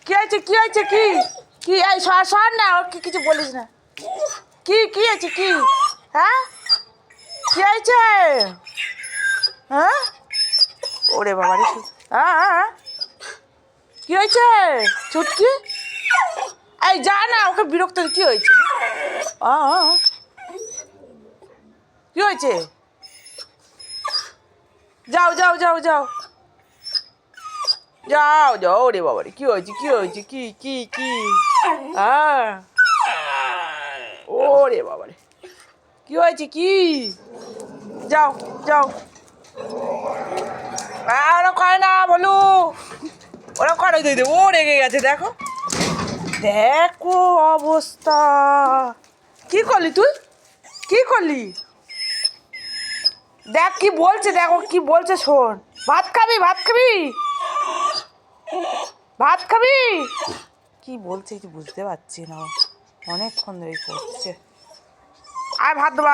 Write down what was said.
কি হয়েছে কি হয়েছে কি কি এই সর না ওর কি কিছু বলিস না কি কি হয়েছে কি হ্যাঁ কি হয়েছে হ্যাঁ ওরে বাবা রে হ্যাঁ কি হয়েছে ছুটকি এই যা না ওকে বিরক্ত কি হয়েছে কি হয়েছে যাও যাও যাও যাও যাও যাও রে বাবা রে কি হয়েছে কি হয়েছে কি কি কি হ্যাঁ ওরে বাবা রে কি হয়েছে কি যাও যাও ওরা করে না বলু ওরা করে দিয়ে দেবো ও রেগে গেছে দেখো দেখো অবস্থা কি করলি তুই কি করলি দেখ কি বলছে দেখো কি বলছে শোন ভাত খাবি ভাত খাবি ভাত খাবি কি বলছে কিছু বুঝতে পারছি না অনেকক্ষণ ধরে করছে আর ভাত দেবা